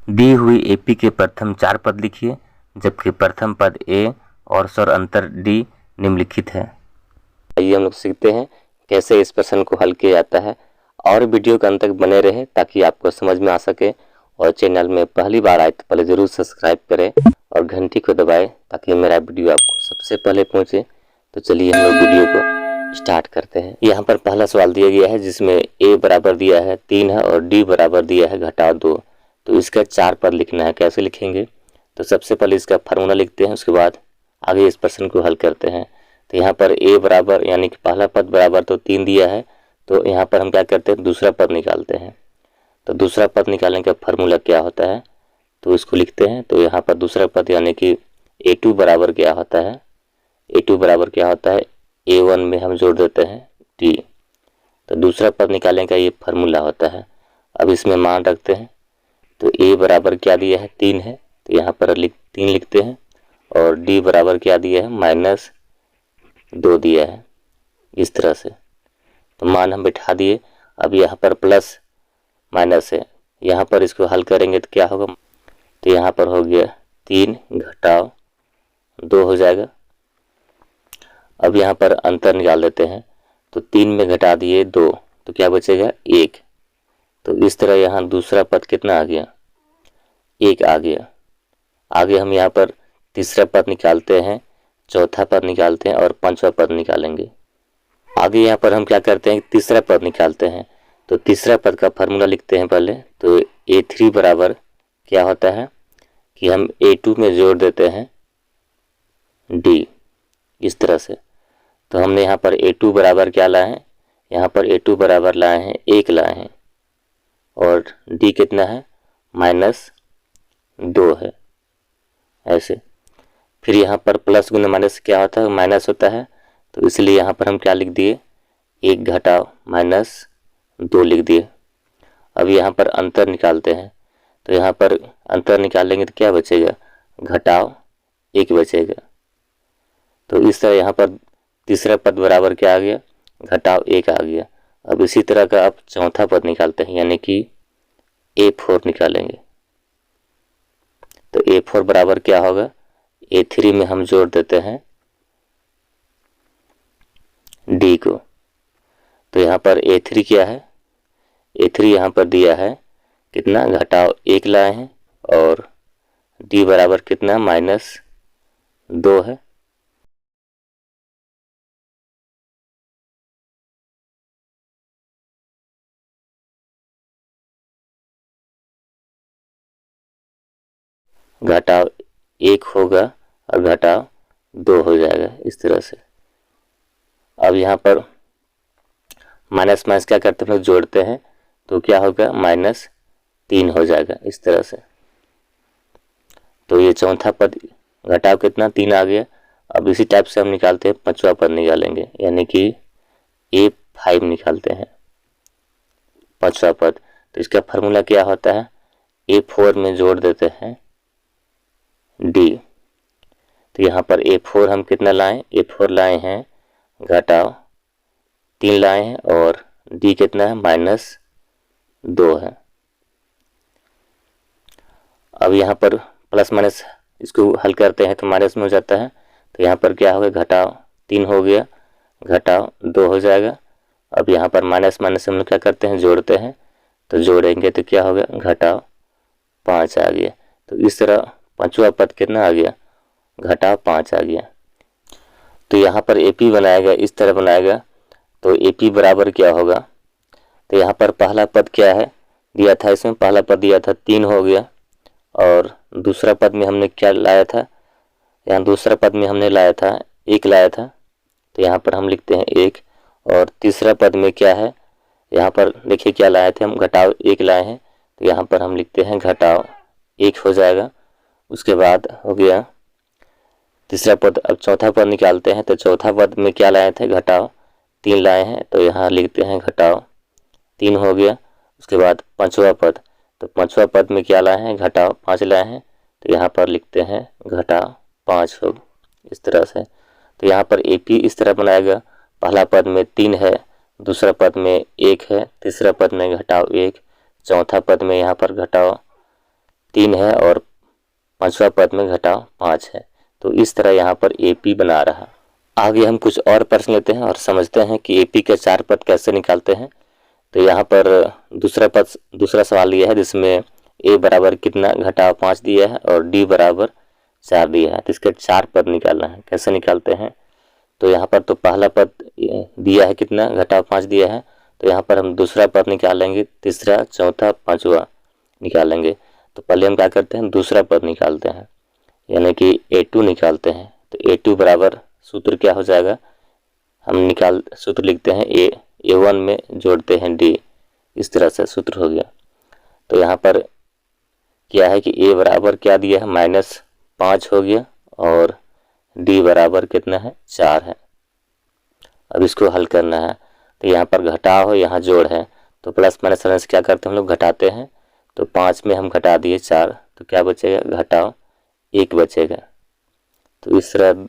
दी हुई एपी के प्रथम 4 पद लिखिए, जबकि प्रथम पद ए और स्वर अंतर डी निम्नलिखित है। आइए हम लोग सीखते हैं कैसे इस प्रश्न को हल किया जाता है, और वीडियो के अंत तक बने रहे ताकि आपको समझ में आ सके। और चैनल में पहली बार आए तो पहले ज़रूर सब्सक्राइब करें और घंटी को दबाएं ताकि मेरा वीडियो आपको सबसे पहले पहुंचे। तो चलिए हम लोग वीडियो को स्टार्ट करते हैं। यहाँ पर पहला सवाल दिया गया है जिसमें ए बराबर दिया है 3 है और डी बराबर दिया है घटाव 2। तो इसका 4 पद लिखना है। कैसे लिखेंगे? तो सबसे पहले इसका फार्मूला लिखते हैं, उसके बाद आगे इस प्रश्न को हल करते हैं। तो यहाँ पर ए बराबर यानी कि पहला पद बराबर तो 3 दिया है, तो यहाँ पर हम क्या करते हैं, दूसरा पद निकालते हैं। तो दूसरा पद निकालने का फार्मूला क्या होता है, तो इसको लिखते हैं। तो यहाँ पर दूसरा पद यानी कि a2 बराबर क्या होता है, a2 बराबर क्या होता है, a1 में हम जोड़ देते हैं d। तो दूसरा पद निकालने का ये फार्मूला होता है। अब इसमें मान रखते हैं। तो a बराबर क्या दिया है, 3 है, तो यहाँ पर 3 लिखते हैं। और d बराबर क्या दिया है, -2 दिया है, इस तरह से। तो मान हम बैठा दिए। अब यहाँ पर प्लस माइनस है, यहाँ पर इसको हल करेंगे तो क्या होगा, तो यहाँ पर हो गया 3 घटाव 2 हो जाएगा। अब यहाँ पर अंतर निकाल देते हैं। तो 3 में घटा दिए 2, तो क्या बचेगा 1। तो इस तरह यहाँ दूसरा पद कितना आ गया, 1 आ गया। आगे हम यहाँ पर तीसरा पद निकालते हैं, चौथा पद निकालते हैं और पांचवा पद निकालेंगे। आगे यहाँ पर हम क्या करते हैं, तीसरा पद निकालते हैं। तो तीसरा पद का फार्मूला लिखते हैं पहले। तो a3 बराबर क्या होता है कि हम a2 में जोड़ देते हैं d, इस तरह से। तो हमने यहाँ पर a2 बराबर क्या लाए हैं, यहाँ पर a2 बराबर लाए हैं 1 लाए हैं, और d कितना है, -2 है, ऐसे। फिर यहाँ पर प्लस गुना माइनस क्या होता है, माइनस होता है। तो इसलिए यहाँ पर हम क्या लिख दिए, 1 घटाव -2 लिख दिए। अब यहाँ पर अंतर निकालते हैं। तो यहाँ पर अंतर निकालेंगे तो क्या बचेगा, घटाव 1 बचेगा। तो इस तरह यहाँ पर तीसरा पद बराबर क्या आ गया, घटाव 1 आ गया। अब इसी तरह का अब चौथा पद निकालते हैं, यानी कि a4 निकालेंगे। तो a4 बराबर क्या होगा, a3 में हम जोड़ देते हैं d को। तो यहाँ पर a3 क्या है, a3 यहाँ पर दिया है कितना, घटाव 1 लाए हैं, और d बराबर कितना, -2 है। घटाव 1 होगा और घटाव 2 हो जाएगा, इस तरह से। अब यहाँ पर माइनस माइनस क्या करते हैं, जोड़ते हैं। तो क्या होगा, -3 हो जाएगा, इस तरह से। तो ये चौथा पद घटाव कितना, 3 आ गया। अब इसी टाइप से हम निकालते हैं, पांचवा पद निकालेंगे, यानी कि a5 निकालते हैं, पांचवा पद। तो इसका फार्मूला क्या होता है, a4 में जोड़ देते हैं d। तो यहाँ पर a4 हम कितना लाएं, a4 लाए हैं घटाव 3 लाए हैं, और d कितना है, -2 है। अब यहाँ पर प्लस माइनस इसको हल करते हैं तो माइनस में हो जाता है। तो यहाँ पर क्या होगा, घटाव 3 हो गया, घटाव 2 हो जाएगा। अब यहाँ पर माइनस माइनस हम लोग क्या करते हैं, जोड़ते हैं। तो जोड़ेंगे तो क्या होगा, घटाव 5 आ गया। तो इस तरह पांचवा पद कितना आ गया, घटाव 5 आ गया। तो यहाँ पर AP बनाएगा, इस तरह बनाएगा। तो AP बराबर क्या होगा, तो यहाँ पर पहला पद क्या है दिया था, इसमें पहला पद दिया था 3 हो गया, और दूसरा पद में हमने क्या लाया था, यहाँ दूसरा पद में हमने लाया था 1 लाया था। तो यहाँ पर हम लिखते हैं 1। और तीसरा पद में क्या है, यहाँ पर देखिए क्या लाए थे हम, घटाव 1 लाए हैं। तो यहाँ पर हम लिखते हैं घटाव 1 हो जाएगा। उसके बाद हो गया तीसरा पद। अब चौथा पद निकालते हैं। तो चौथा पद में क्या लाए थे, घटाव 3 लाए हैं। तो यहाँ लिखते हैं घटाव 3 हो गया। उसके बाद पांचवा पद। तो पांचवा पद में क्या लाए हैं, घटाव 5 लाए हैं। तो यहाँ पर लिखते हैं घटाव 5 हो, इस तरह से। तो यहाँ पर AP इस तरह बनाएगा, पहला पद में 3 है, दूसरा पद में 1 है, तीसरा पद में घटाव 1, चौथा पद में यहाँ पर घटाव 3 है और 5वां पद में घटाव 5 है। तो इस तरह यहाँ पर AP बना रहा। आगे हम कुछ और प्रश्न लेते हैं और समझते हैं कि AP के 4 पद कैसे निकालते हैं। तो यहाँ पर दूसरा सवाल यह है जिसमें A बराबर कितना घटाव 5 दिया है और D बराबर 4 दिया है। तो इसके 4 पद निकालना है। कैसे निकालते हैं? तो यहाँ पर तो पहला पद दिया है कितना, घटाव 5 दिया है। तो यहाँ पर हम दूसरा पद निकालेंगे, तीसरा, चौथा, पांचवा निकालेंगे। तो पहले हम क्या करते हैं, दूसरा पद निकालते हैं, यानी कि A2 निकालते हैं। तो A2 बराबर सूत्र क्या हो जाएगा, हम सूत्र लिखते हैं A1 में जोड़ते हैं D, इस तरह से सूत्र हो गया। तो यहाँ पर क्या है कि A बराबर क्या दिया है, -5 हो गया और D बराबर कितना है, 4 है। अब इसको हल करना है। तो यहाँ पर घटाव है, यहाँ जोड़ है, तो प्लस माइनस करने से क्या करते हैं हम लोग, घटाते हैं। तो 5 में हम घटा दिए 4, तो क्या बचेगा, घटाव 1 बचेगा। तो इस तरह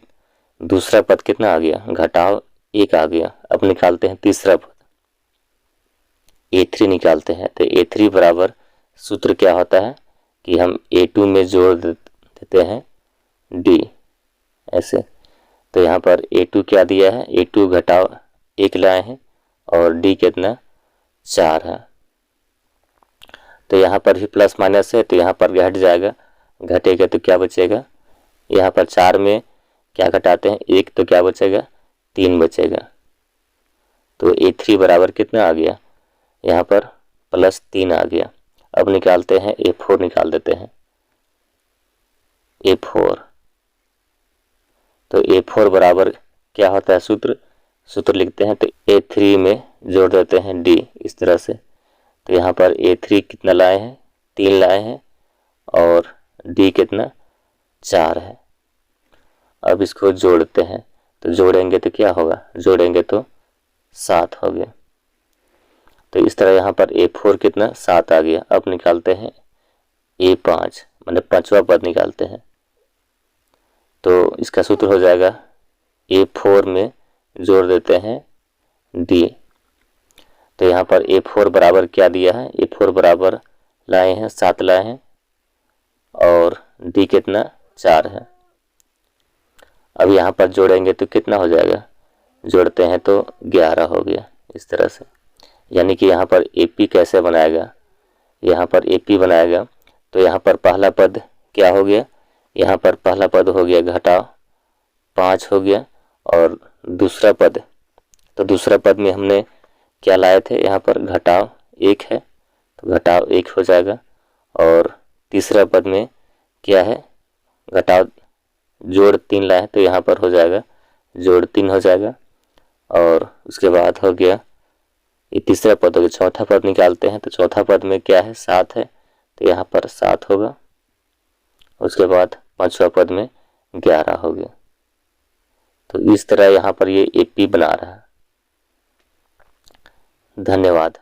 दूसरा पद कितना आ गया, घटाव 1 आ गया। अब निकालते हैं तीसरा पद, A3 निकालते हैं। तो A3 बराबर सूत्र क्या होता है कि हम A2 में जोड़ देते हैं D, ऐसे। तो यहाँ पर A2 क्या दिया है, A2 घटाव 1 लाए हैं और D कितना, 4 है। तो यहाँ पर भी प्लस माइनस है, तो यहाँ पर घट जाएगा, घटेगा तो क्या बचेगा, यहाँ पर 4 में क्या घटाते हैं, 1, तो क्या बचेगा, 3 बचेगा। तो A3 बराबर कितना आ गया, यहाँ पर +3 आ गया। अब निकालते हैं A4, निकाल देते हैं A4। तो A4 बराबर क्या होता है, सूत्र लिखते हैं। तो A3 में जोड़ देते हैं D, इस तरह से। तो यहाँ पर A3 कितना लाए हैं, 3 लाए हैं और D कितना, 4 है। अब इसको जोड़ते हैं। तो जोड़ेंगे तो क्या होगा, जोड़ेंगे तो 7 हो गया। तो इस तरह यहाँ पर A4 कितना, 7 आ गया। अब निकालते हैं A5, मतलब 5वां पद निकालते हैं। तो इसका सूत्र हो जाएगा, A4 में जोड़ देते हैं D। तो यहाँ पर A4 बराबर क्या दिया है, A4 बराबर लाए हैं 7 लाए हैं और D कितना, 4 है। अब यहाँ पर जोड़ेंगे तो कितना हो जाएगा, जोड़ते हैं तो 11 हो गया, इस तरह से। यानी कि यहाँ पर AP कैसे बनाएगा, यहाँ पर AP बनाएगा। तो यहाँ पर पहला पद क्या हो गया, यहाँ पर पहला पद हो गया घटाव 5 हो गया और दूसरा पद, तो दूसरा पद में हमने क्या लाए थे, यहाँ पर घटाव 1 है, तो घटाव 1 हो जाएगा। और तीसरा पद में क्या है, घटाव जोड़ 3 लाए, तो यहाँ पर हो जाएगा जोड़ 3 हो जाएगा। और उसके बाद हो गया ये तीसरा पद हो गया। चौथा पद निकालते हैं। तो चौथा पद में क्या है, 7 है, तो यहाँ पर 7 होगा। उसके बाद 5वां पद में 11 हो गया। तो इस तरह यहाँ पर ये AP बना रहा है। धन्यवाद।